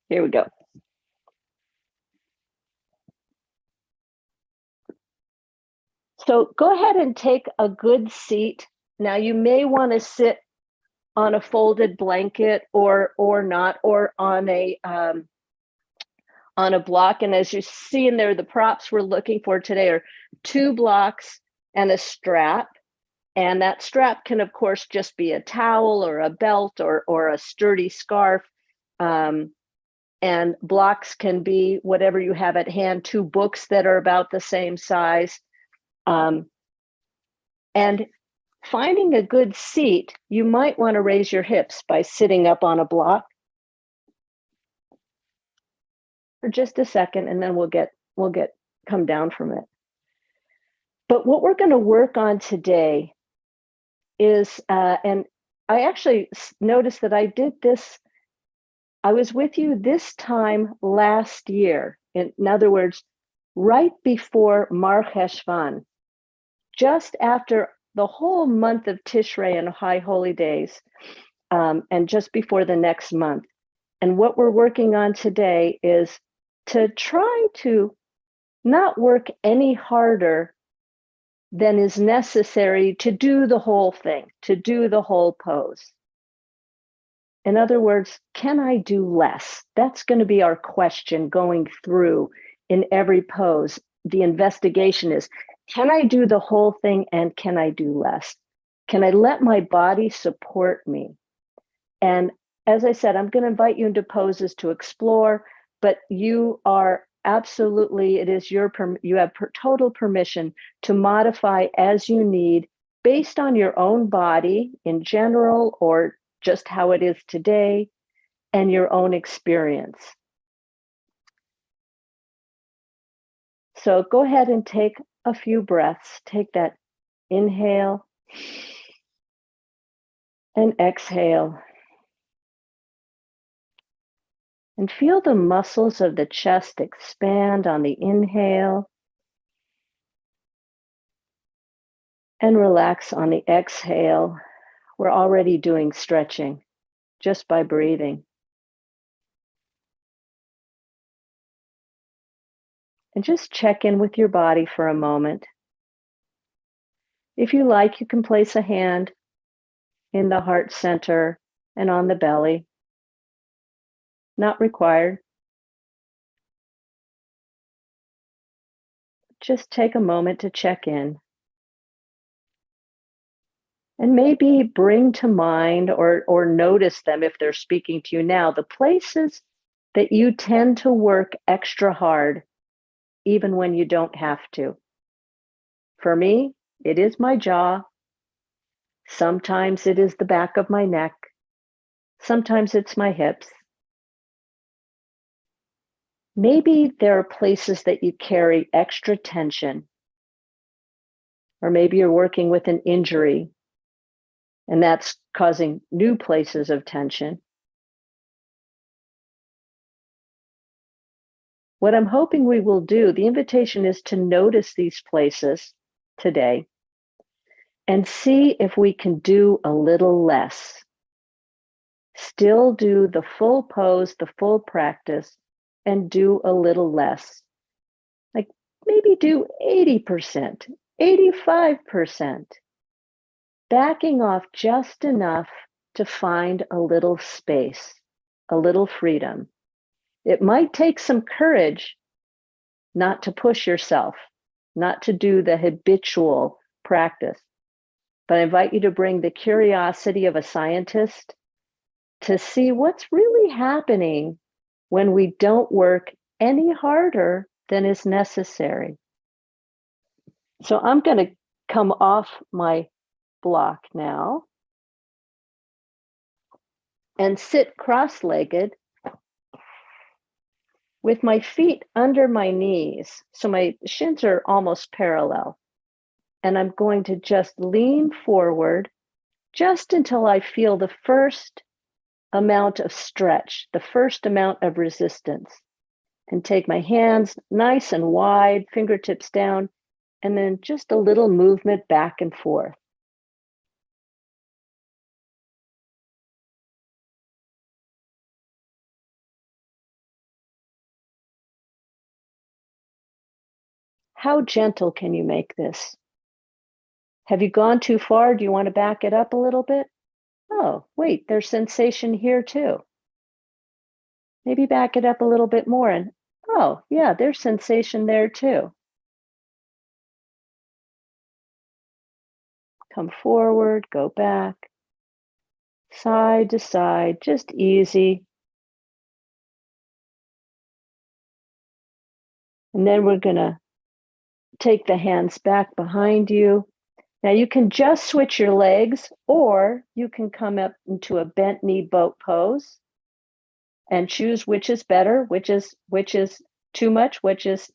Here we go. So go ahead and take a good seat. Now you may want to sit on a folded blanket or not, or on a block. And as you see in there, the props we're looking for today are 2 blocks and a strap. And that strap can, of course, just be a towel or a belt or a sturdy scarf. And blocks can be whatever you have at hand, 2 books that are about the same size. And finding a good seat, you might want to raise your hips by sitting up on a block for just a second, and then we'll come down from it. But what we're going to work on today is, and I actually noticed that I did this, I was with you this time last year. In other words, right before Mar Cheshvan, just after the whole month of Tishrei and High Holy Days, and just before the next month. And what we're working on today is to try to not work any harder than is necessary to do the whole thing, to do the whole pose. In other words, can I do less? That's going to be our question going through in every pose. The investigation is, can I do the whole thing and can I do less? Can I let my body support me? And as I said, I'm going to invite you into poses to explore, but you are absolutely, it is you have total permission to modify as you need based on your own body in general, or just how it is today, and your own experience. So go ahead and take a few breaths. Take that inhale and exhale. And feel the muscles of the chest expand on the inhale and relax on the exhale. We're already doing stretching just by breathing. And just check in with your body for a moment. If you like, you can place a hand in the heart center and on the belly. Not required. Just take a moment to check in. And maybe bring to mind or notice them if they're speaking to you now, the places that you tend to work extra hard, even when you don't have to. For me, it is my jaw. Sometimes it is the back of my neck. Sometimes it's my hips. Maybe there are places that you carry extra tension, or maybe you're working with an injury and that's causing new places of tension. What I'm hoping we will do, the invitation is to notice these places today and see if we can do a little less. Still do the full pose, the full practice, and do a little less. Like maybe do 80%, 85%. Backing off just enough to find a little space, a little freedom. It might take some courage not to push yourself, not to do the habitual practice. But I invite you to bring the curiosity of a scientist to see what's really happening when we don't work any harder than is necessary. So I'm going to come off my block now and sit cross-legged with my feet under my knees. So my shins are almost parallel. And I'm going to just lean forward just until I feel the first amount of stretch, the first amount of resistance. And take my hands nice and wide, fingertips down, and then just a little movement back and forth. How gentle can you make this? Have you gone too far? Do you want to back it up a little bit? Oh, wait, there's sensation here too. Maybe back it up a little bit more and, oh, yeah, there's sensation there too. Come forward, go back, side to side, just easy. And then we're going to take the hands back behind you. Now you can just switch your legs, or you can come up into a bent knee boat pose and choose which is better, which is too much, which is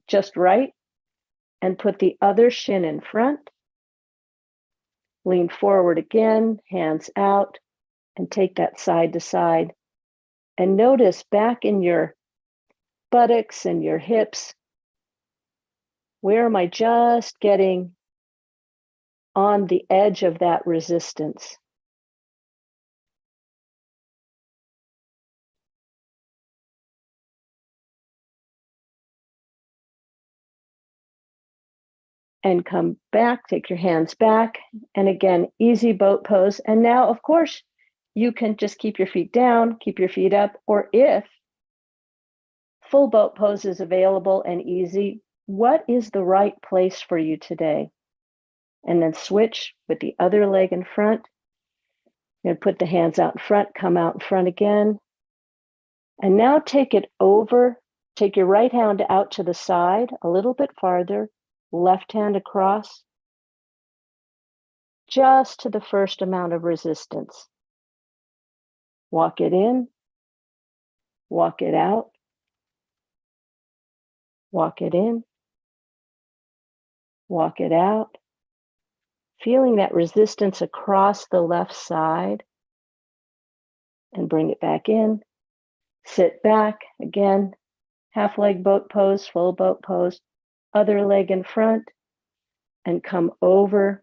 just right, and put the other shin in front. Lean forward again, hands out, and take that side to side. And notice back in your buttocks and your hips, where am I just getting on the edge of that resistance? And come back, take your hands back. And again, easy boat pose. And now, of course, you can just keep your feet down, keep your feet up, or if full boat pose is available and easy, what is the right place for you today? And then switch with the other leg in front. And put the hands out in front, come out in front again. And now take it over. Take your right hand out to the side a little bit farther, left hand across, just to the first amount of resistance. Walk it in, walk it out, walk it in, walk it out. Feeling that resistance across the left side, and bring it back in. Sit back again, half leg boat pose, full boat pose, other leg in front, and come over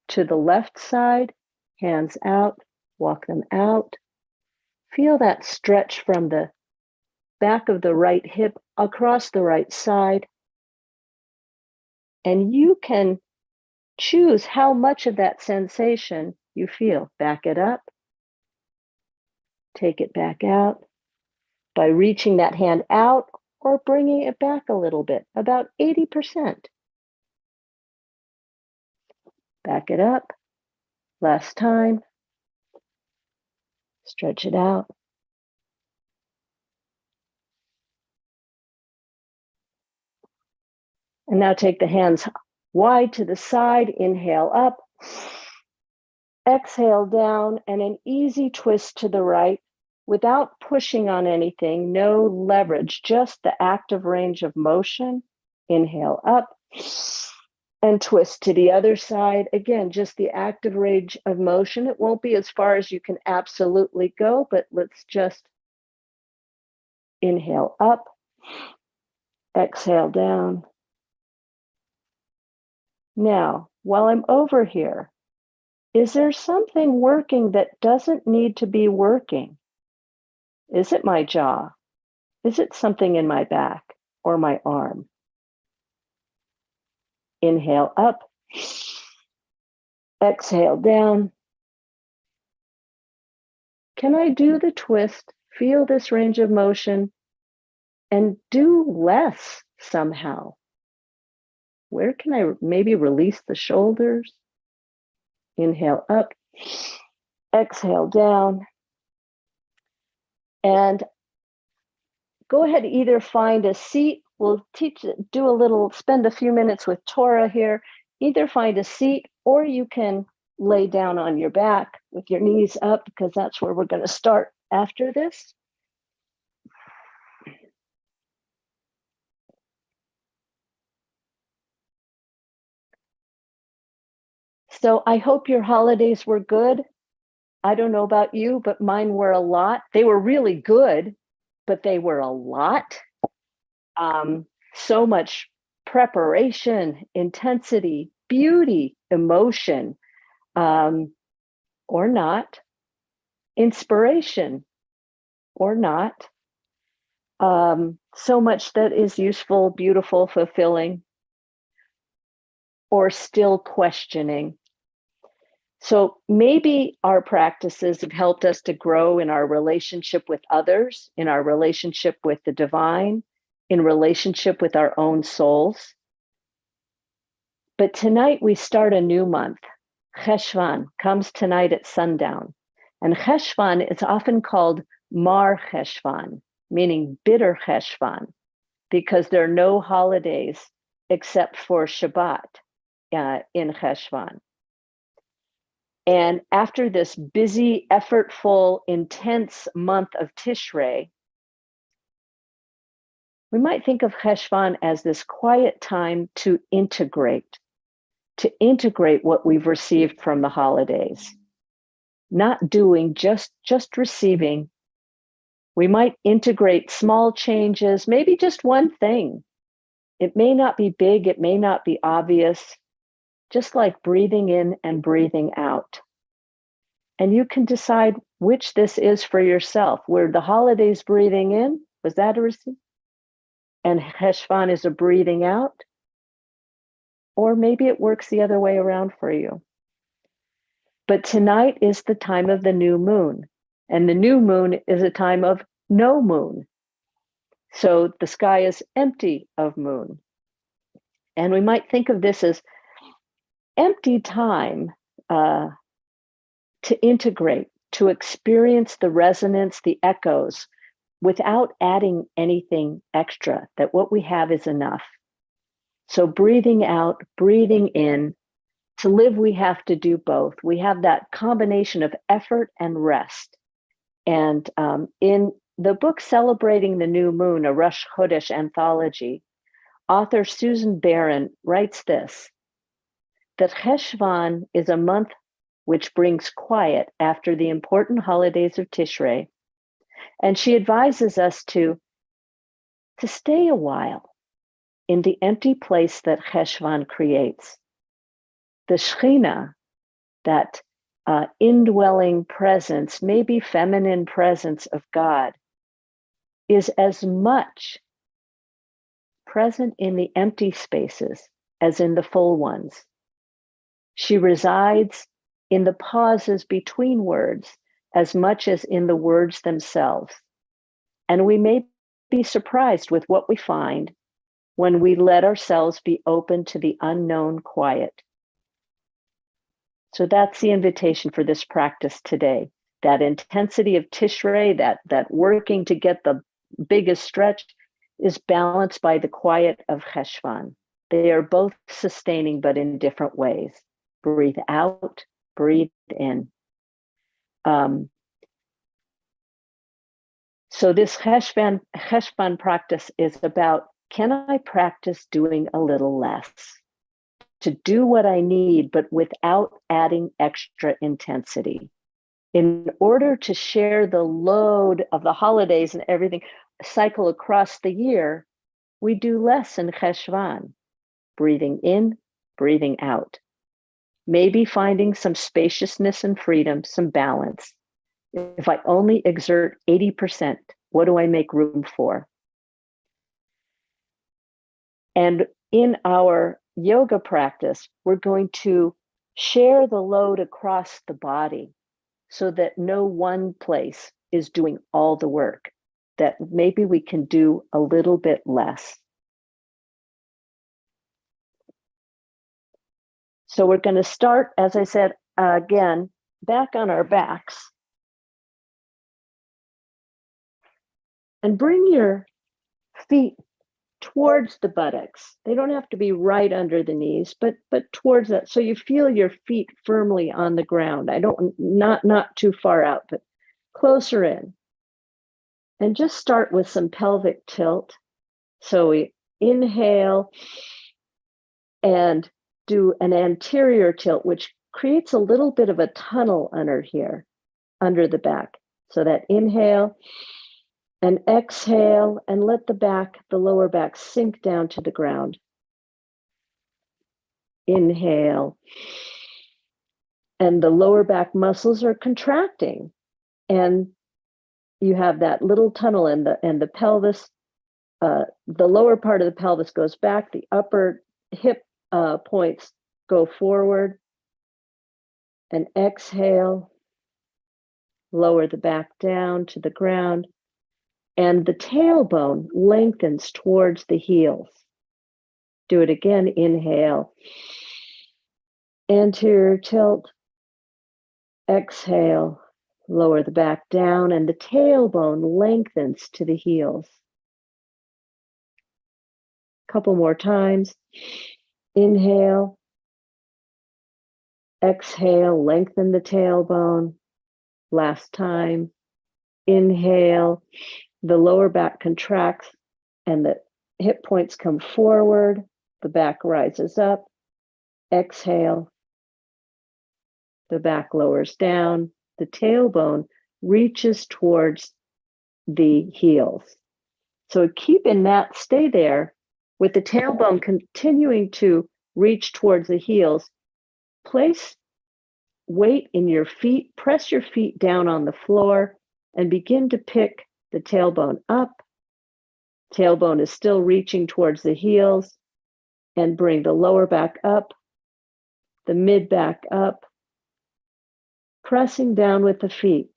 to the left side, hands out, walk them out. Feel that stretch from the back of the right hip across the right side. And you can choose how much of that sensation you feel. Back it up, take it back out by reaching that hand out or bringing it back a little bit, about 80%. Back it up, last time, stretch it out. And now take the hands wide to the side, inhale up, exhale down, and an easy twist to the right without pushing on anything, no leverage, just the active range of motion. Inhale up and twist to the other side. Again, just the active range of motion. It won't be as far as you can absolutely go, but let's just inhale up, exhale down. Now, while I'm over here, is there something working that doesn't need to be working? Is it my jaw? Is it something in my back or my arm? Inhale up, exhale down. Can I do the twist, feel this range of motion, and do less somehow? Where can I maybe release the shoulders? Inhale up, exhale down. And go ahead, either find a seat. We'll spend a few minutes with Torah here. Either find a seat or you can lay down on your back with your knees up, because that's where we're going to start after this. So I hope your holidays were good. I don't know about you, but mine were a lot. They were really good, but they were a lot. So much preparation, intensity, beauty, emotion, or not, inspiration, or not. So much that is useful, beautiful, fulfilling. or still questioning. So maybe our practices have helped us to grow in our relationship with others, in our relationship with the divine, in relationship with our own souls. But tonight we start a new month. Cheshvan comes tonight at sundown. And Cheshvan is often called Mar Cheshvan, meaning bitter Cheshvan, because there are no holidays except for Shabbat in Cheshvan. And after this busy, effortful, intense month of Tishrei, we might think of Cheshvan as this quiet time to integrate what we've received from the holidays. Not doing, just receiving. We might integrate small changes, maybe just one thing. It may not be big, it may not be obvious, just like breathing in and breathing out. And you can decide which this is for yourself. Were the holidays breathing in? Was that a receive? And Cheshvan is a breathing out? Or maybe it works the other way around for you. But tonight is the time of the new moon. And the new moon is a time of no moon. So the sky is empty of moon. And we might think of this as empty time to integrate, to experience the resonance, the echoes, without adding anything extra, that what we have is enough. So breathing out, breathing in. To live, we have to do both. We have that combination of effort and rest. And in the book Celebrating the New Moon, a Rosh Chodesh anthology, author Susan Barron writes this, that Cheshvan is a month which brings quiet after the important holidays of Tishrei. And she advises us to stay a while in the empty place that Cheshvan creates. The Shekhinah, that indwelling presence, maybe feminine presence of God, is as much present in the empty spaces as in the full ones. She resides in the pauses between words as much as in the words themselves. And we may be surprised with what we find when we let ourselves be open to the unknown quiet. So that's the invitation for this practice today. That intensity of Tishrei, that working to get the biggest stretch, is balanced by the quiet of Cheshvan. They are both sustaining, but in different ways. Breathe out, breathe in. So this Cheshvan practice is about, can I practice doing a little less? To do what I need, but without adding extra intensity. In order to share the load of the holidays and everything cycle across the year, we do less in Cheshvan, breathing in, breathing out. Maybe finding some spaciousness and freedom, some balance. If I only exert 80%, what do I make room for? And in our yoga practice, we're going to share the load across the body so that no one place is doing all the work, that maybe we can do a little bit less. So we're going to start, as I said, again, back on our backs. And bring your feet towards the buttocks. They don't have to be right under the knees, but towards that. So you feel your feet firmly on the ground. Not too far out, but closer in. And just start with some pelvic tilt. So we inhale and do an anterior tilt, which creates a little bit of a tunnel under here, under the back. So that inhale and exhale, and let the lower back sink down to the ground. Inhale. And the lower back muscles are contracting. And you have that little tunnel in the pelvis. The lower part of the pelvis goes back, the upper hip points go forward. And exhale, lower the back down to the ground. And the tailbone lengthens towards the heels. Do it again. Inhale. Anterior tilt. Exhale. Lower the back down, and the tailbone lengthens to the heels. Couple more times. Inhale. Exhale. Lengthen the tailbone. Last time. Inhale. The lower back contracts and the hip points come forward. The back rises up. Exhale. The back lowers down. The tailbone reaches towards the heels. So keep in that, stay there with the tailbone continuing to reach towards the heels. Place weight in your feet, press your feet down on the floor, and begin to pick the tailbone up. Tailbone is still reaching towards the heels, and bring the lower back up, the mid back up, pressing down with the feet.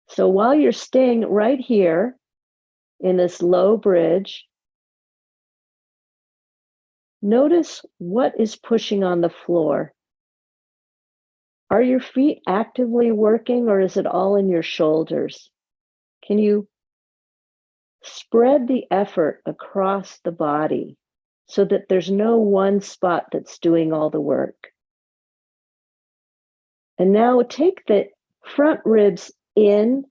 So while you're staying right here in this low bridge, notice what is pushing on the floor. Are your feet actively working, or is it all in your shoulders? Can you spread the effort across the body so that there's no one spot that's doing all the work? And now take the front ribs in,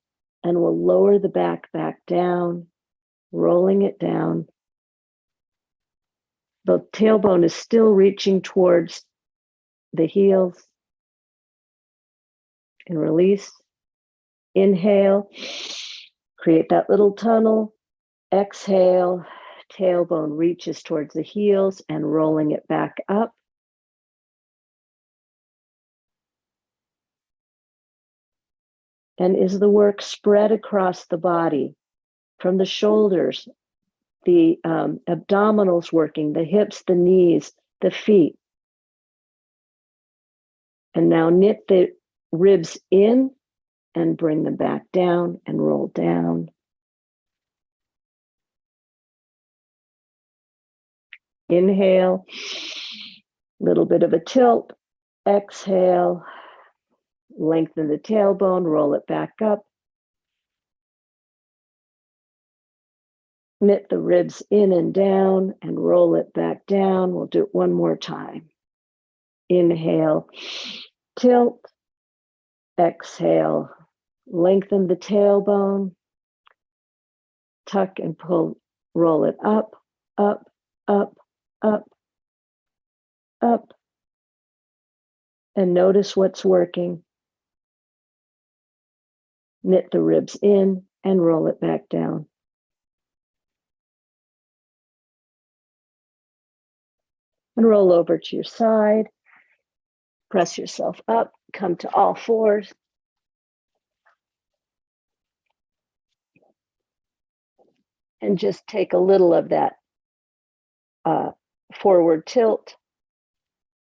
and we'll lower the back down, rolling it down. The tailbone is still reaching towards the heels. And release. Inhale, create that little tunnel. Exhale, tailbone reaches towards the heels and rolling it back up. And is the work spread across the body from the shoulders, the abdominals working, the hips, the knees, the feet. And now knit the ribs in and bring them back down and roll down. Inhale, little bit of a tilt. Exhale, lengthen the tailbone, roll it back up. Knit the ribs in and down and roll it back down. We'll do it one more time. Inhale, tilt. Exhale, lengthen the tailbone. Tuck and pull, roll it up, up, up, up, up. And notice what's working. Knit the ribs in and roll it back down. And roll over to your side. Press yourself up, come to all fours. And just take a little of that forward tilt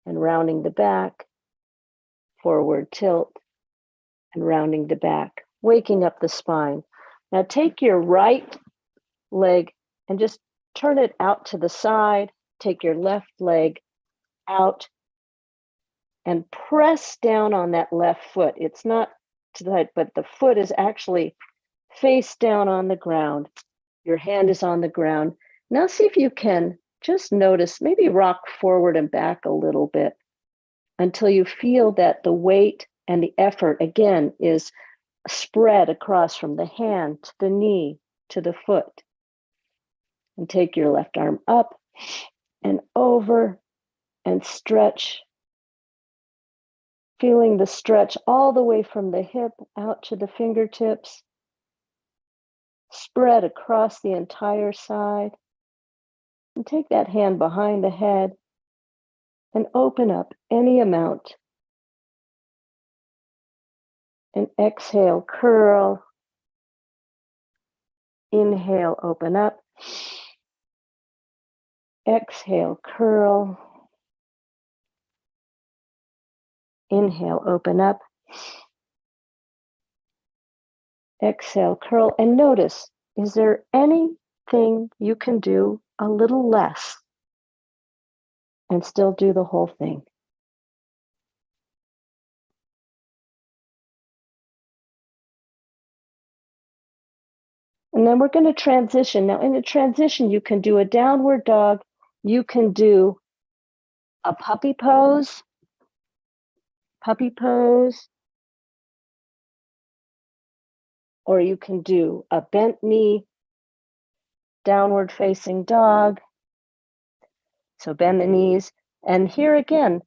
and rounding the back, forward tilt and rounding the back, waking up the spine. Now take your right leg and just turn it out to the side. Take your left leg out and press down on that left foot. It's not to the side, but the foot is actually face down on the ground. Your hand is on the ground. Now see if you can just notice, maybe rock forward and back a little bit until you feel that the weight and the effort, again, is spread across from the hand to the knee to the foot. And take your left arm up and over and stretch, feeling the stretch all the way from the hip out to the fingertips, spread across the entire side. And take that hand behind the head and open up any amount. And exhale, curl. Inhale, open up. Exhale, curl. Inhale, open up. Exhale, curl. And notice, is there anything you can do a little less and still do the whole thing? And then we're going to transition. Now, in a transition, you can do a downward dog. You can do a puppy pose, or you can do a bent knee, downward facing dog. So bend the knees. And here again,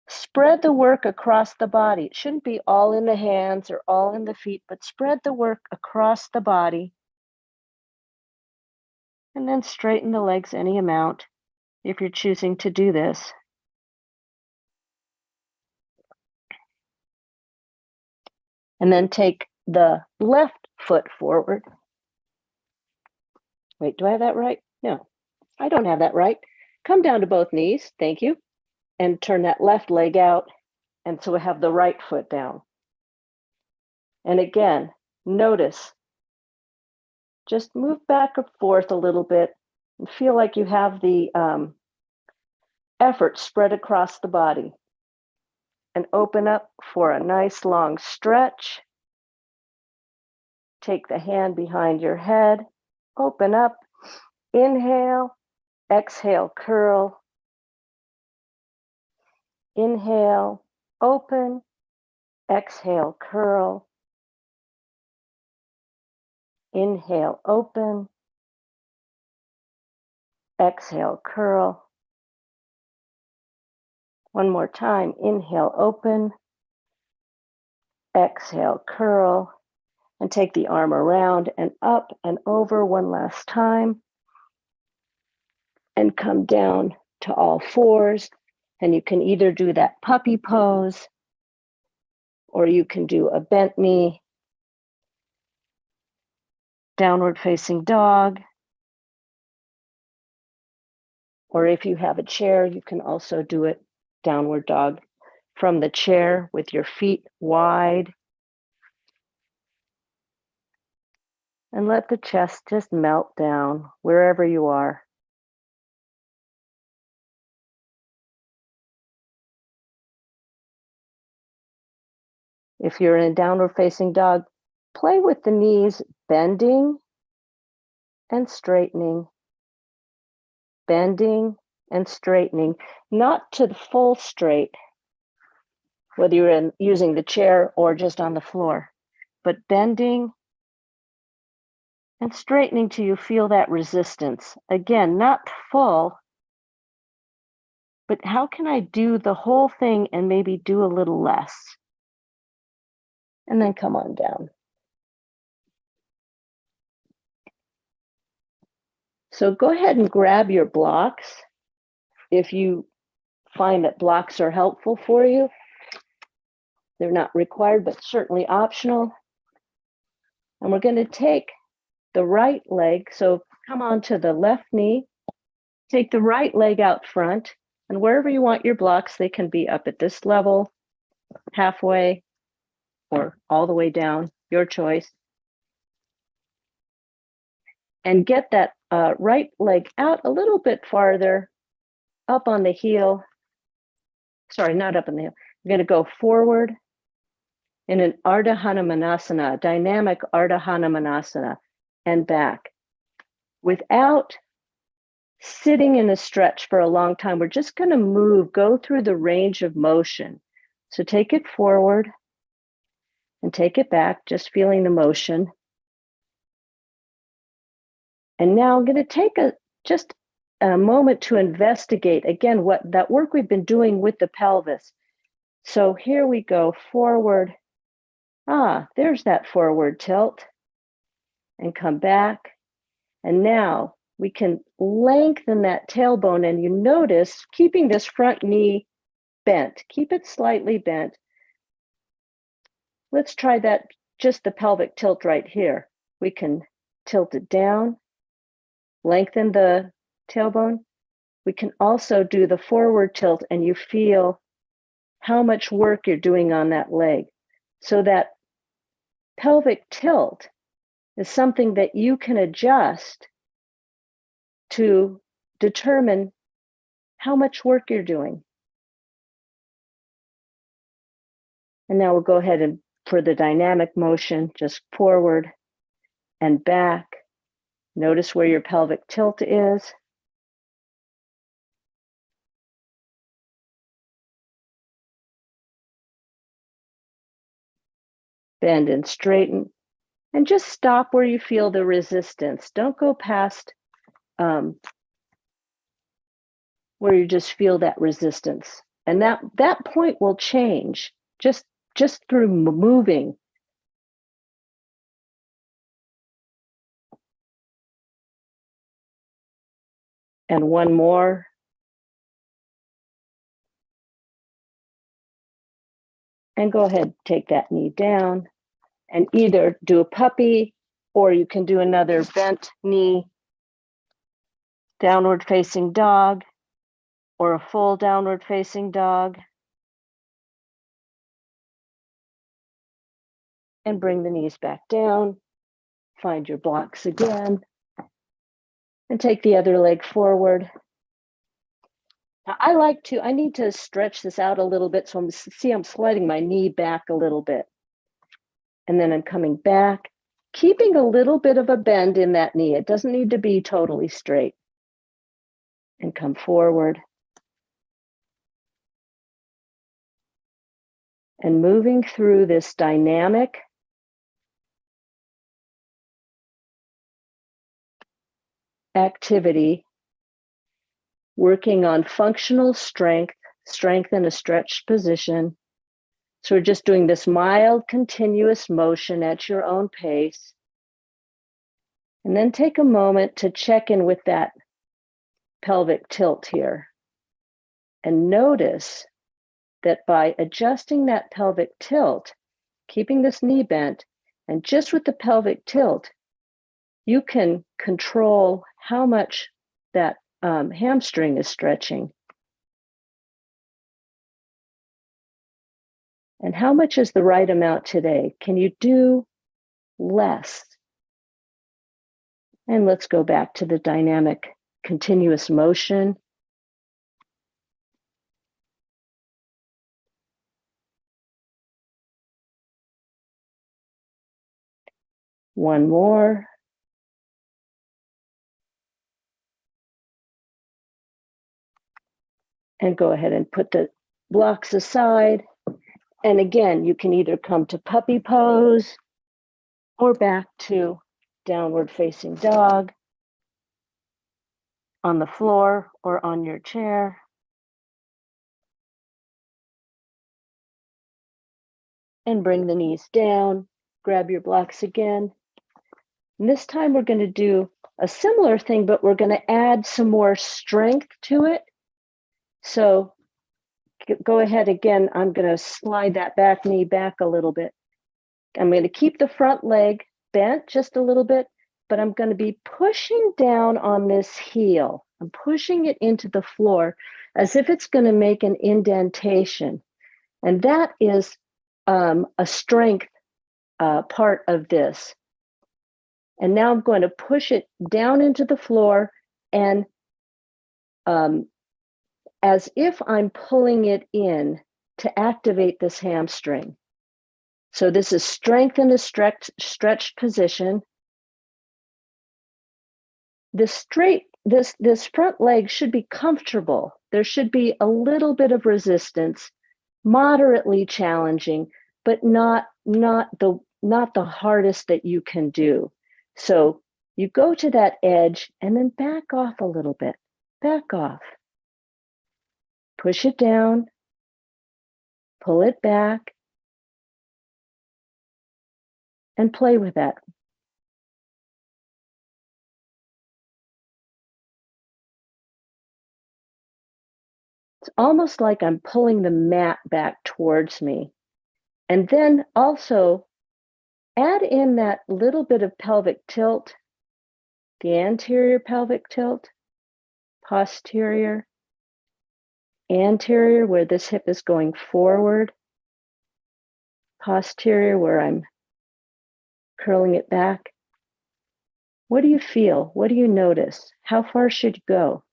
spread the work across the body. It shouldn't be all in the hands or all in the feet, but spread the work across the body. And then straighten the legs any amount if you're choosing to do this. And then take the left foot forward. Wait, do I have that right? No, I don't have that right. Come down to both knees, thank you. And turn that left leg out. And so we have the right foot down. And again, notice, just move back and forth a little bit and feel like you have the effort spread across the body. And open up for a nice long stretch. Take the hand behind your head, open up, inhale, exhale, curl. Inhale, open, exhale, curl. Inhale, open, exhale, curl. One more time, inhale, open, exhale, curl. And take the arm around and up and over one last time. And come down to all fours. And you can either do that puppy pose, or you can do a bent knee, downward facing dog. Or if you have a chair, you can also do it downward dog from the chair with your feet wide. And let the chest just melt down wherever you are. If you're in a downward facing dog, play with the knees bending and straightening, bending and straightening, not to the full straight, whether you're using the chair or just on the floor, but bending and straightening till you feel that resistance. Again, not full, but how can I do the whole thing and maybe do a little less? And then come on down. So go ahead and grab your blocks if you find that blocks are helpful for you. They're not required, but certainly optional. And we're going to take the right leg. So come on to the left knee, take the right leg out front, and wherever you want your blocks, they can be up at this level, halfway, or all the way down, your choice. And get that right leg out a little bit farther, up on the heel. Sorry, not up on the heel. You're going to go forward in an Ardha Hanumanasana, dynamic Ardha Hanumanasana, and back. Without sitting in a stretch for a long time, we're just going to move, go through the range of motion. So take it forward and take it back, just feeling the motion. And now I'm going to take just a moment to investigate, again, what that work we've been doing with the pelvis. So here we go, forward. There's that forward tilt. And come back. And now we can lengthen that tailbone. And you notice, keeping this front knee bent, keep it slightly bent. Let's try that, just the pelvic tilt right here. We can tilt it down, lengthen the tailbone. We can also do the forward tilt, and you feel how much work you're doing on that leg. So that pelvic tilt is something that you can adjust to determine how much work you're doing. And now we'll go ahead and for the dynamic motion, just forward and back. Notice where your pelvic tilt is. Bend and straighten. And just stop where you feel the resistance. Don't go past where you just feel that resistance. And that point will change just through moving. And one more. And go ahead, take that knee down and either do a puppy or you can do another bent knee, downward facing dog, or a full downward facing dog. And bring the knees back down. Find your blocks again. And take the other leg forward. Now I need to stretch this out a little bit. So I'm sliding my knee back a little bit. And then I'm coming back, keeping a little bit of a bend in that knee. It doesn't need to be totally straight. And come forward. And moving through this dynamic activity, working on functional strength in a stretched position. So we're just doing this mild, continuous motion at your own pace. And then take a moment to check in with that pelvic tilt here. And notice that by adjusting that pelvic tilt, keeping this knee bent, and just with the pelvic tilt, you can control how much that hamstring is stretching. And how much is the right amount today? Can you do less? And let's go back to the dynamic continuous motion. One more. And go ahead and put the blocks aside. And again, you can either come to puppy pose or back to downward facing dog on the floor or on your chair. And bring the knees down, grab your blocks again. And this time we're going to do a similar thing, but we're going to add some more strength to it. So go ahead again. I'm going to slide that back knee back a little bit. I'm going to keep the front leg bent just a little bit, but I'm going to be pushing down on this heel. I'm pushing it into the floor as if it's going to make an indentation. And that is a strength part of this. And now I'm going to push it down into the floor and as if I'm pulling it in to activate this hamstring. So this is strength in a stretched position. This front leg should be comfortable. There should be a little bit of resistance, moderately challenging, but not the hardest that you can do. So you go to that edge and then back off a little bit. Back off. Push it down. Pull it back. And play with that. It's almost like I'm pulling the mat back towards me. And then also add in that little bit of pelvic tilt, the anterior pelvic tilt, posterior, Anterior, where this hip is going forward. Posterior, where I'm curling it back. What do you feel? What do you notice? How far should you go?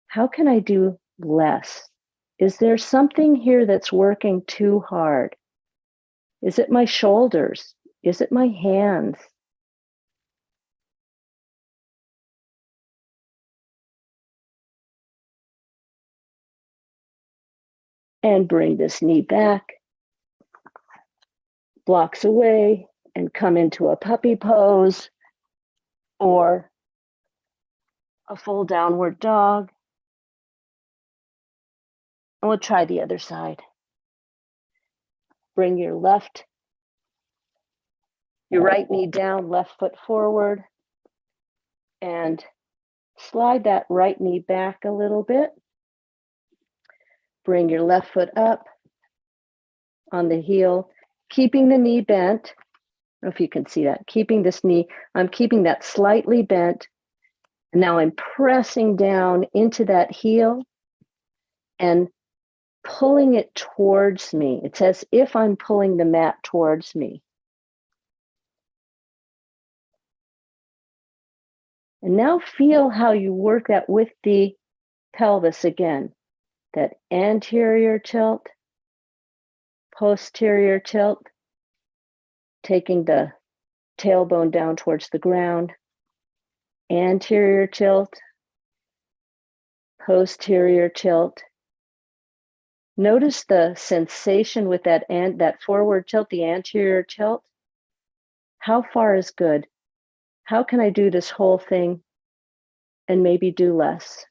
How can I do less? Is there something here that's working too hard? Is it my shoulders? Is it my hands? And bring this knee back, blocks away, and come into a puppy pose or a full downward dog. And we'll try the other side. Bring your right knee down, left foot forward, and slide that right knee back a little bit. Bring your left foot up on the heel, keeping the knee bent. I don't know if you can see that. Keeping this knee, I'm keeping that slightly bent. And now I'm pressing down into that heel and pulling it towards me. It's as if I'm pulling the mat towards me. And now feel how you work that with the pelvis again. That anterior tilt, posterior tilt, taking the tailbone down towards the ground, anterior tilt, posterior tilt. Notice the sensation with that forward tilt, the anterior tilt. How far is good? How can I do this whole thing and maybe do less?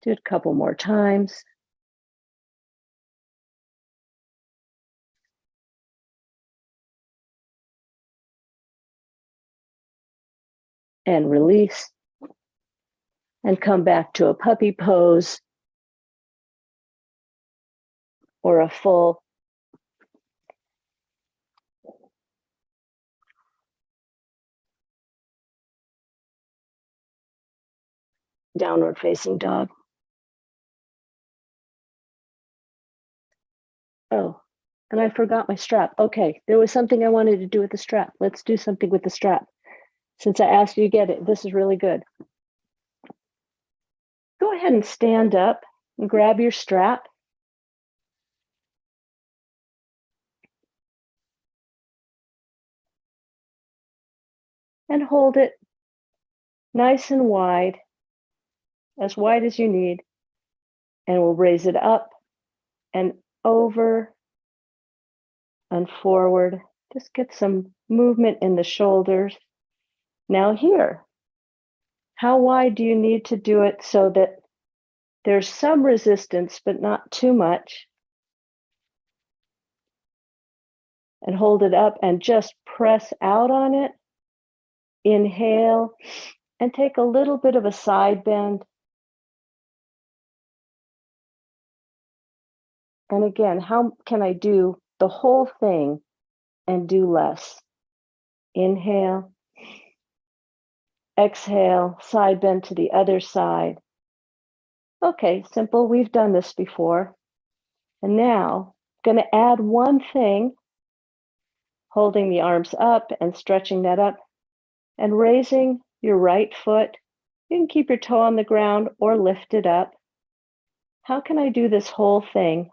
Do it a couple more times. And release. And come back to a puppy pose or a full downward facing dog. Oh, and I forgot my strap. Okay, there was something I wanted to do with the strap. Let's do something with the strap. Since I asked you to get it, this is really good. Go ahead and stand up and grab your strap. And hold it nice and wide as you need. And we'll raise it up and over and forward. Just get some movement in the shoulders. Now here, how wide do you need to do it so that there's some resistance, but not too much? And hold it up and just press out on it. Inhale and take a little bit of a side bend. And again, how can I do the whole thing and do less? Inhale, exhale, side bend to the other side. Okay, simple, we've done this before. And now, I'm going to add one thing, holding the arms up and stretching that up and raising your right foot. You can keep your toe on the ground or lift it up. How can I do this whole thing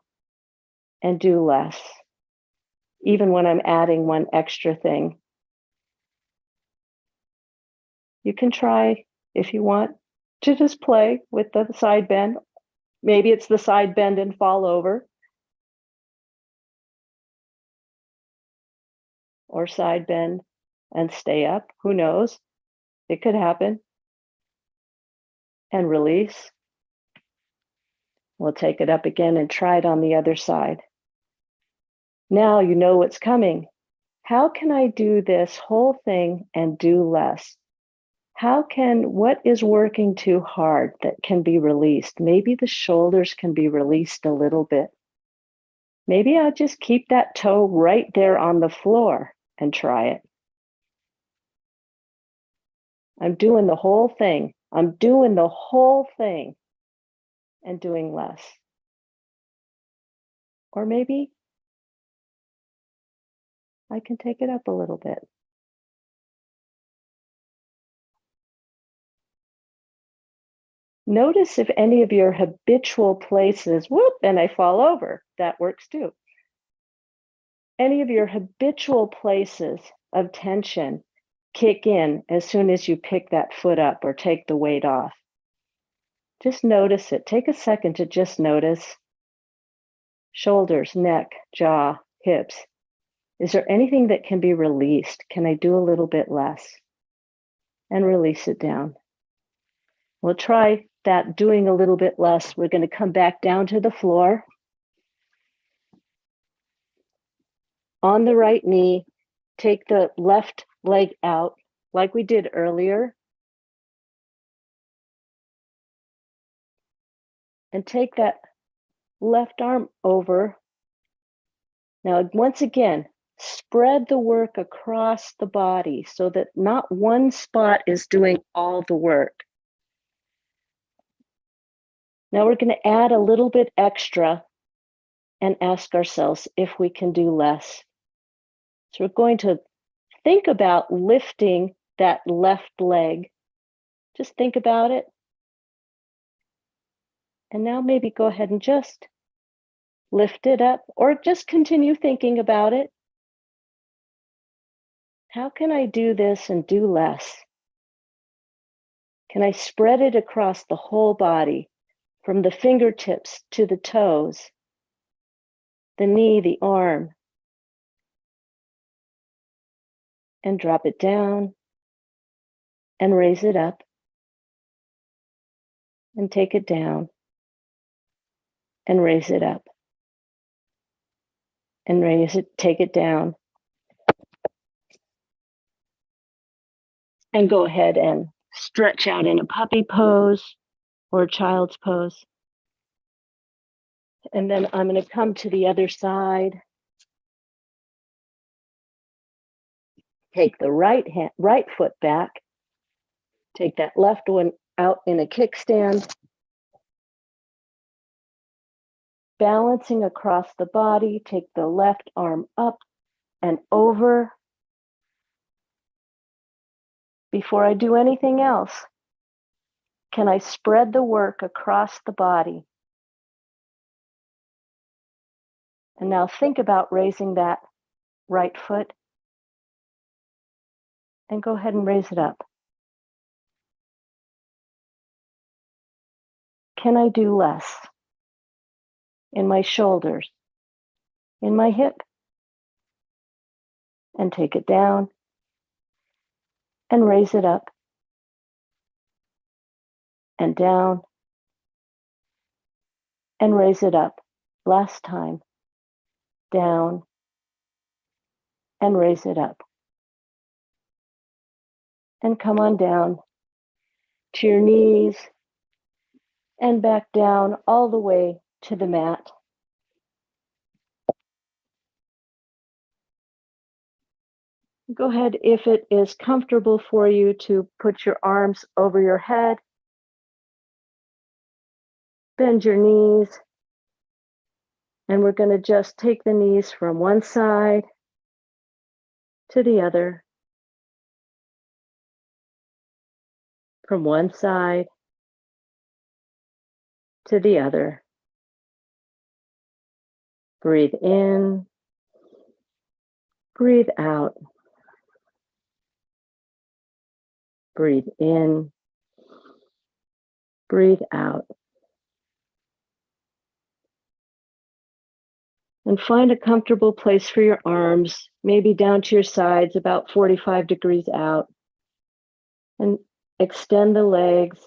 and do less, even when I'm adding one extra thing? You can try, if you want, to just play with the side bend. Maybe it's the side bend and fall over, or side bend and stay up. Who knows? It could happen. And release. We'll take it up again and try it on the other side. Now you know what's coming. How can I do this whole thing and do less? What is working too hard that can be released? Maybe the shoulders can be released a little bit. Maybe I'll just keep that toe right there on the floor and try it. I'm doing the whole thing. I'm doing the whole thing and doing less. Or maybe I can take it up a little bit. Notice if any of your habitual places, whoop, and I fall over. That works too. Any of your habitual places of tension kick in as soon as you pick that foot up or take the weight off. Just notice it. Take a second to just notice shoulders, neck, jaw, hips. Is there anything that can be released? Can I do a little bit less? And release it down. We'll try that doing a little bit less. We're going to come back down to the floor. On the right knee, take the left leg out like we did earlier. And take that left arm over. Now, once again, spread the work across the body so that not one spot is doing all the work. Now we're going to add a little bit extra and ask ourselves if we can do less. So we're going to think about lifting that left leg. Just think about it. And now maybe go ahead and just lift it up or just continue thinking about it. How can I do this and do less? Can I spread it across the whole body, from the fingertips to the toes, the knee, the arm, and drop it down and raise it up and take it down and raise it up and raise it, take it down. And go ahead and stretch out in a puppy pose or a child's pose. And then I'm going to come to the other side. Take the right foot back. Take that left one out in a kickstand. Balancing across the body, take the left arm up and over. Before I do anything else, can I spread the work across the body? And now think about raising that right foot and go ahead and raise it up. Can I do less in my shoulders, in my hip? And take it down and raise it up and down and raise it up. Last time, down and raise it up. And come on down to your knees and back down all the way to the mat. Go ahead, if it is comfortable for you, to put your arms over your head. Bend your knees. And we're going to just take the knees from one side to the other. From one side to the other. Breathe in. Breathe out. Breathe in. Breathe out. And find a comfortable place for your arms, maybe down to your sides, about 45 degrees out. And extend the legs.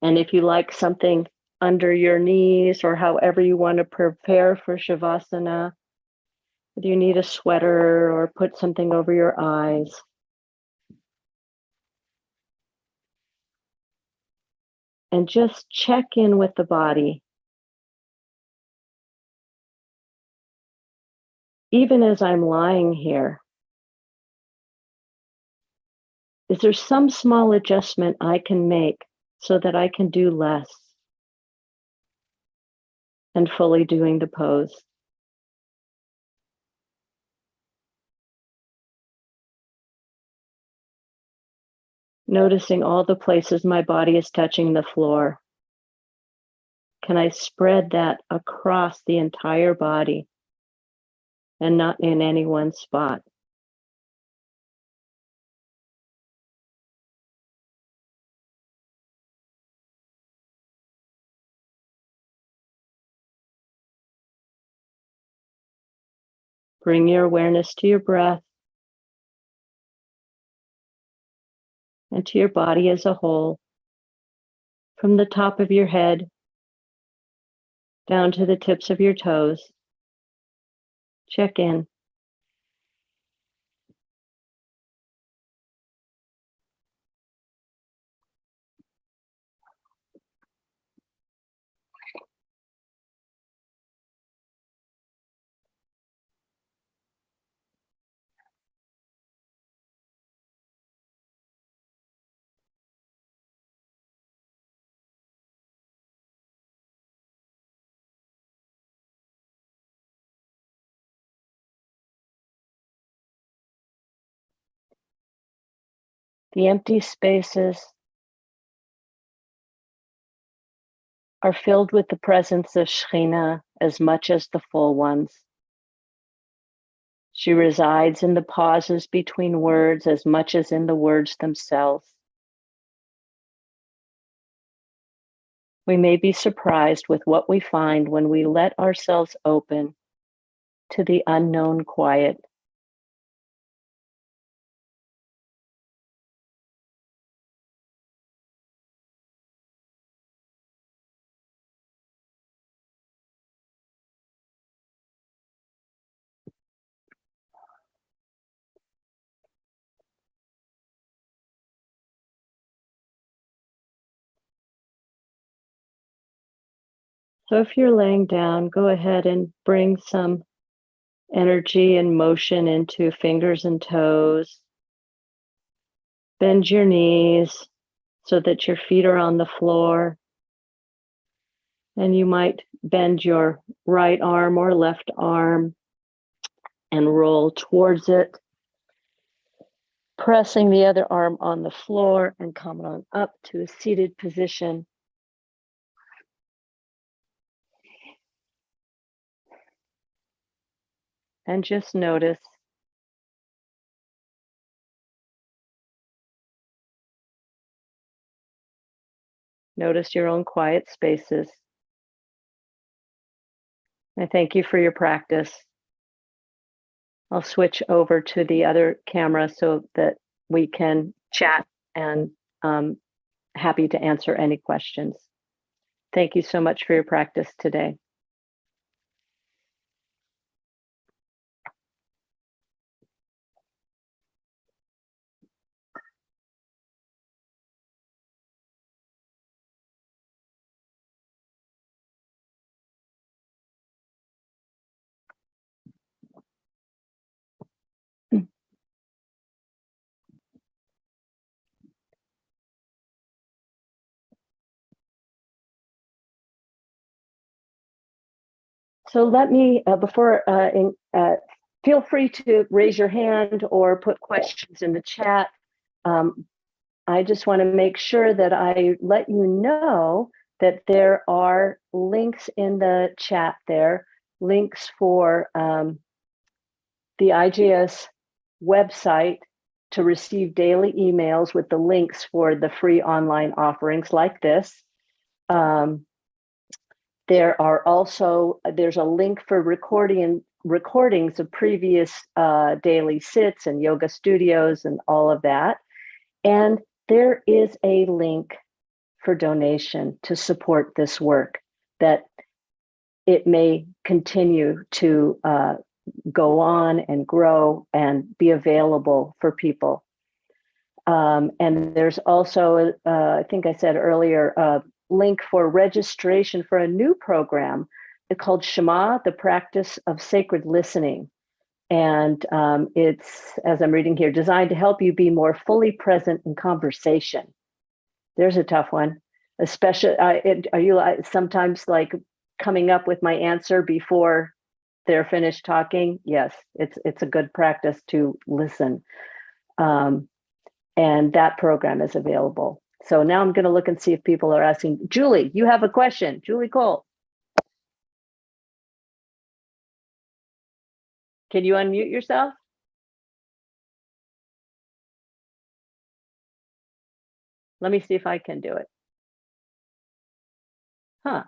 And if you like something under your knees or however you want to prepare for Shavasana, if you need a sweater or put something over your eyes. And just check in with the body. Even as I'm lying here, is there some small adjustment I can make so that I can do less and fully doing the pose? Noticing all the places my body is touching the floor. Can I spread that across the entire body and not in any one spot? Bring your awareness to your breath and to your body as a whole, from the top of your head down to the tips of your toes. Check in. The empty spaces are filled with the presence of Shekhinah as much as the full ones. She resides in the pauses between words as much as in the words themselves. We may be surprised with what we find when we let ourselves open to the unknown quiet. So if you're laying down, go ahead and bring some energy and motion into fingers and toes. Bend your knees so that your feet are on the floor. And you might bend your right arm or left arm and roll towards it, pressing the other arm on the floor and come on up to a seated position. And just notice. Notice your own quiet spaces. I thank you for your practice. I'll switch over to the other camera so that we can chat, and happy to answer any questions. Thank you so much for your practice today. So let me, feel free to raise your hand or put questions in the chat. I just want to make sure that I let you know that there are links in the chat there, links for the IJS website to receive daily emails with the links for the free online offerings like this. There's a link for recordings of previous daily sits and yoga studios and all of that. And there is a link for donation to support this work, that it may continue to go on and grow and be available for people. And there's also, I think I said earlier, a link for registration for a new program called Shema, the Practice of Sacred Listening. And it's, as I'm reading here, designed to help you be more fully present in conversation. There's a tough one, especially. Are you sometimes like coming up with my answer before they're finished talking? Yes, it's a good practice to listen. And that program is available. So now I'm going to look and see if people are asking. Julie, you have a question. Julie Cole. Can you unmute yourself? Let me see if I can do it. Huh.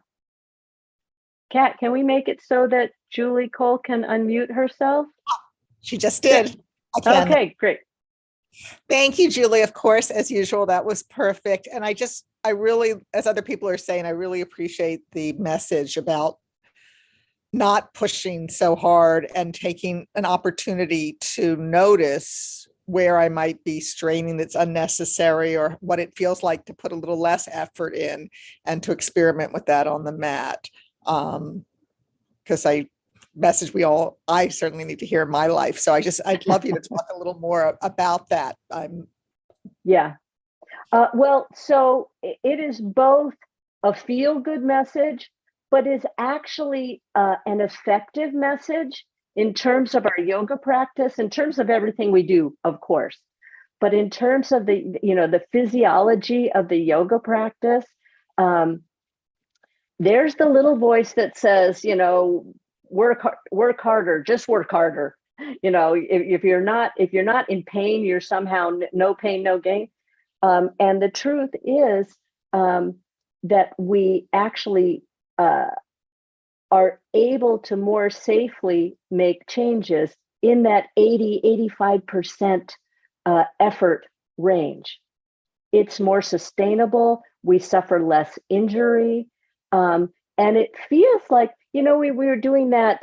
Kat, can we make it so that Julie Cole can unmute herself? She just did. I can. Okay, great. Thank you, Julie. Of course, as usual, that was perfect. And I really, as other people are saying, I really appreciate the message about not pushing so hard and taking an opportunity to notice where I might be straining that's unnecessary, or what it feels like to put a little less effort in, and to experiment with that on the mat. Because I certainly need to hear in my life. So I'd love you to talk a little more about that. Yeah. Well, so it is both a feel-good message, but is actually an effective message in terms of our yoga practice, in terms of everything we do, of course. But in terms of the physiology of the yoga practice, there's the little voice that says, work harder, just work harder. If you're not in pain, you're somehow no pain, no gain. And the truth is that we actually are able to more safely make changes in that 85% effort range. It's more sustainable. We suffer less injury. And it feels like, we were doing that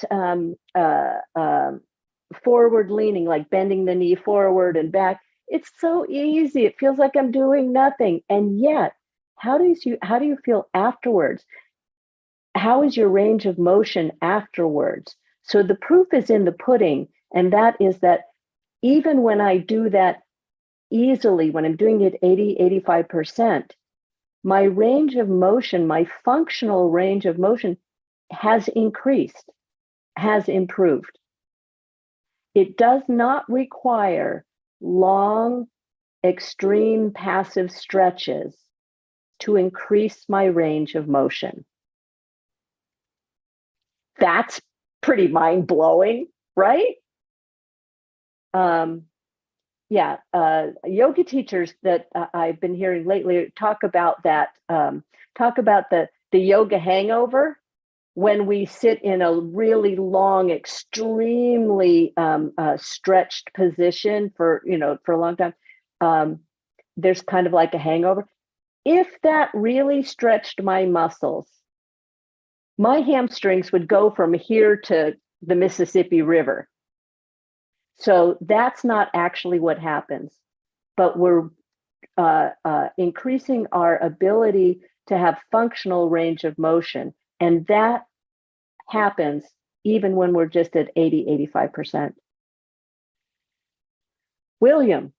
forward leaning, like bending the knee forward and back. It's so easy. It feels like I'm doing nothing. And yet, how do you feel afterwards? How is your range of motion afterwards? So the proof is in the pudding. And that is that even when I do that easily, when I'm doing it 85%, my range of motion, my functional range of motion has increased, has improved. It does not require long, extreme passive stretches to increase my range of motion. That's pretty mind-blowing, right? Yoga teachers that I've been hearing lately talk about that, talk about the yoga hangover, when we sit in a really long, extremely stretched position for a long time. There's kind of like a hangover. If that really stretched my muscles, my hamstrings would go from here to the Mississippi River. So that's not actually what happens, but we're increasing our ability to have functional range of motion. And that happens even when we're just at 85%. William,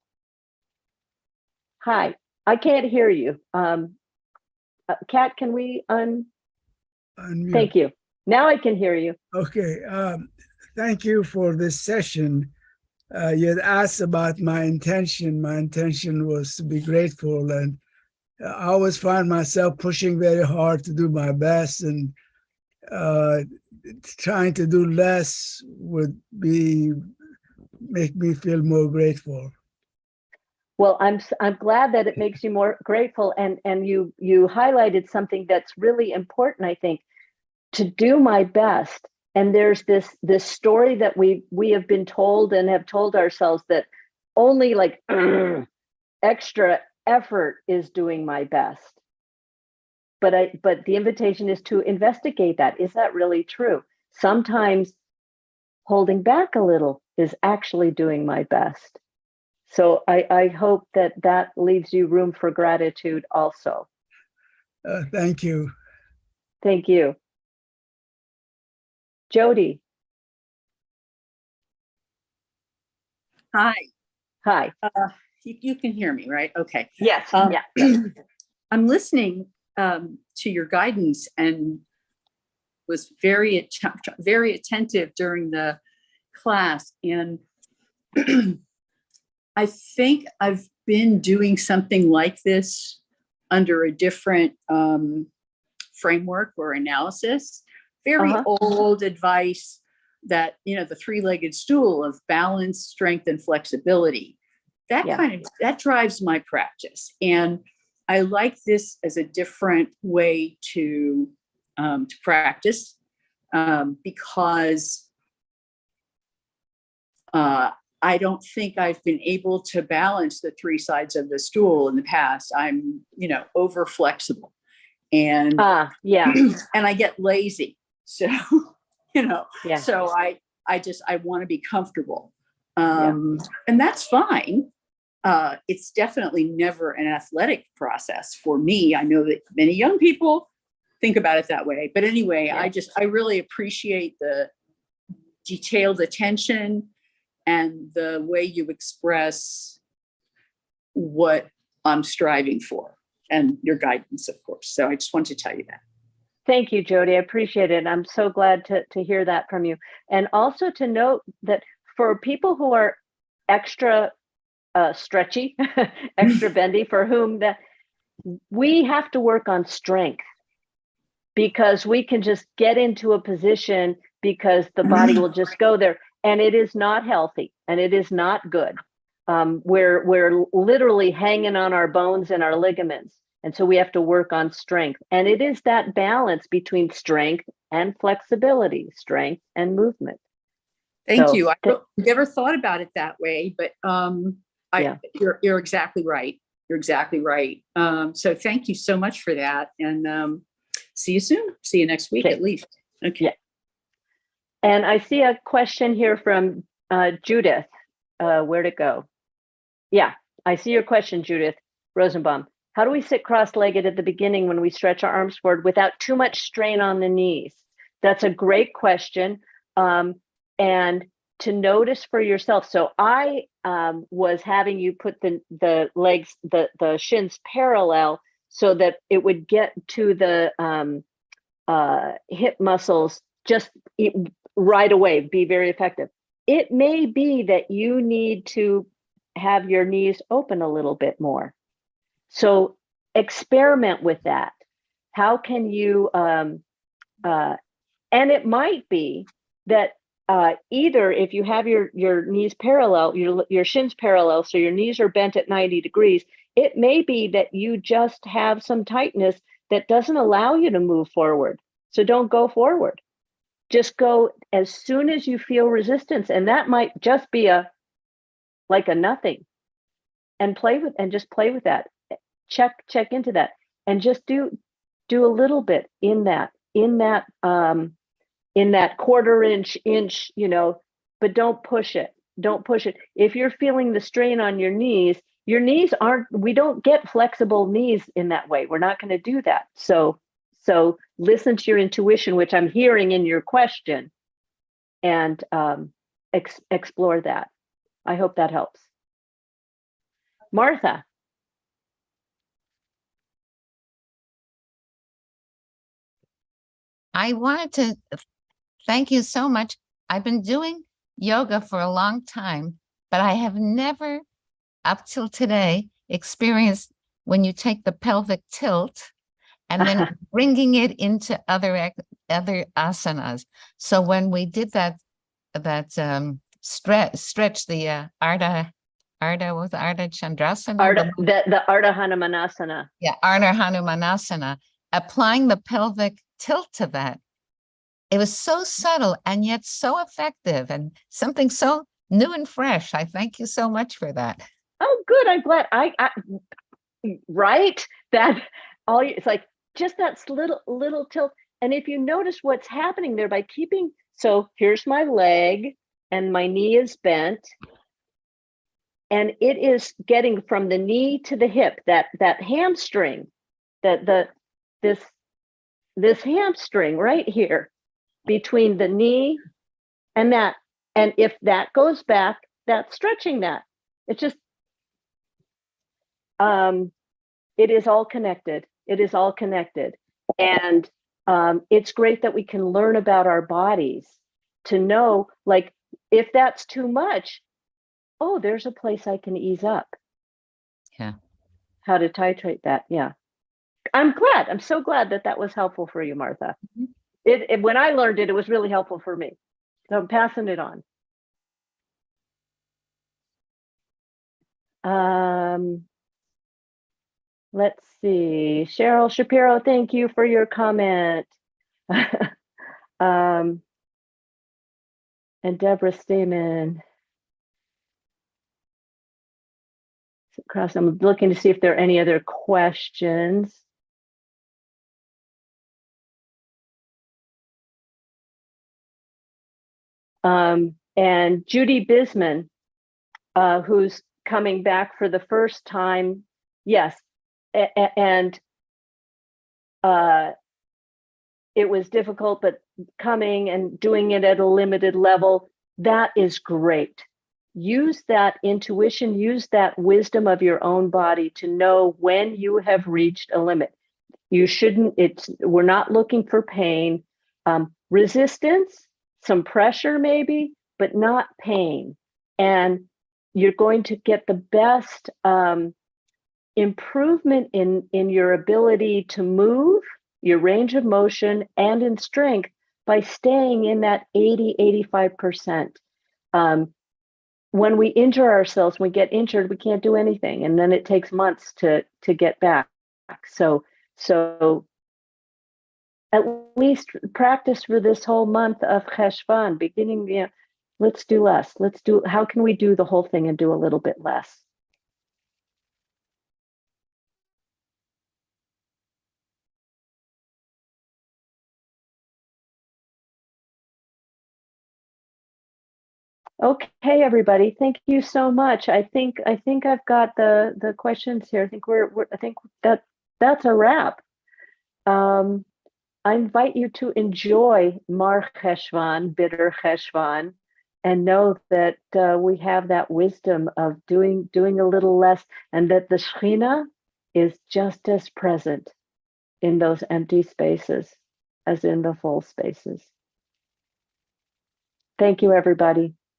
hi, I can't hear you. Kat, can we unmute? Thank you. Now I can hear you. Okay. Thank you for this session. You had asked about my intention. My intention was to be grateful, and I always find myself pushing very hard to do my best, and trying to do less would make me feel more grateful. Well, I'm glad that it makes you more grateful, and you highlighted something that's really important, I think, to do my best. And there's this story that we have been told and have told ourselves that only like extra effort is doing my best. But the invitation is to investigate that. Is that really true? Sometimes holding back a little is actually doing my best. So I hope that leaves you room for gratitude also. Thank you. Thank you. Jody. Hi. Hi. You can hear me, right? Okay. Yes. Yeah. I'm listening to your guidance and was very attentive during the class. And I think I've been doing something like this under a different framework or analysis. Very old advice that, the three-legged stool of balance, strength, and flexibility. That drives my practice. And I like this as a different way to practice because I don't think I've been able to balance the three sides of the stool in the past. I'm, over flexible and and I get lazy. So, so I want to be comfortable. And that's fine. It's definitely never an athletic process for me. I know that many young people think about it that way, but anyway, I really appreciate the detailed attention and the way you express what I'm striving for and your guidance, of course. So I just want to tell you that. Thank you, Jody. I appreciate it. I'm so glad to hear that from you. And also to note that for people who are extra stretchy, extra bendy, for whom we have to work on strength, because we can just get into a position because the body will just go there, and it is not healthy and it is not good. We're literally hanging on our bones and our ligaments, and so we have to work on strength. And it is that balance between strength and flexibility, strength and movement. Thank you. I never thought about it that way, but you're exactly right. You're exactly right. So thank you so much for that. And see you soon. See you next week at least. Okay. Yeah. And I see a question here from Judith. Where'd it go? Yeah, I see your question, Judith Rosenbaum. How do we sit cross-legged at the beginning when we stretch our arms forward without too much strain on the knees? That's a great question. And to notice for yourself. So I was having you put the legs, the shins parallel so that it would get to the hip muscles just right away, be very effective. It may be that you need to have your knees open a little bit more. So experiment with that. How can you, and it might be that either if you have your knees parallel, your shins parallel, so your knees are bent at 90 degrees, it may be that you just have some tightness that doesn't allow you to move forward. So don't go forward. Just go as soon as you feel resistance. And that might just be like a nothing. And just play with that. Check into that. And just do a little bit in that quarter inch, but don't push it. Don't push it. If you're feeling the strain on your knees we don't get flexible knees in that way. We're not going to do that. So listen to your intuition, which I'm hearing in your question, and explore that. I hope that helps. Martha. I wanted to thank you so much. I've been doing yoga for a long time, but I have never, up till today, experienced when you take the pelvic tilt and then bringing it into other asanas. So when we did that stretch, the Ardha Chandrasana, the Ardha Hanumanasana. Yeah, Ardha Hanumanasana. Applying the pelvic tilt to that, it was so subtle and yet so effective, and something so new and fresh. I thank you so much for that. Oh, good. I'm glad. I right, that it's like just that little tilt. And if you notice what's happening there by keeping, so here's my leg and my knee is bent, and it is getting from the knee to the hip, that hamstring, this hamstring right here between the knee and that. And if that goes back, that, stretching that. It's just, it is all connected. It is all connected. And it's great that we can learn about our bodies to know, like, if that's too much, oh, there's a place I can ease up. Yeah. How to titrate that. Yeah. I'm so glad that was helpful for you, Martha. Mm-hmm. When I learned it, it was really helpful for me. So I'm passing it on. Let's see. Cheryl Shapiro, thank you for your comment. And Deborah Stamen. I'm looking to see if there are any other questions. And Judy Bisman, who's coming back for the first time. Yes. And it was difficult, but coming and doing it at a limited level, that is great. Use that intuition, use that wisdom of your own body to know when you have reached a limit. You shouldn't, we're not looking for pain, resistance, some pressure maybe, but not pain. And you're going to get the best improvement in your ability to move, your range of motion, and in strength by staying in that 80-85%. When we injure ourselves, we get injured, we can't do anything, and then it takes months to get back. So at least practice for this whole month of Cheshvan, beginning, let's do less. How can we do the whole thing and do a little bit less? Okay, everybody, thank you so much. I think I've got the questions here. I think that's a wrap. I invite you to enjoy Mar Cheshvan, bitter Cheshvan, and know that we have that wisdom of doing a little less, and that the Shekhinah is just as present in those empty spaces as in the full spaces. Thank you, everybody.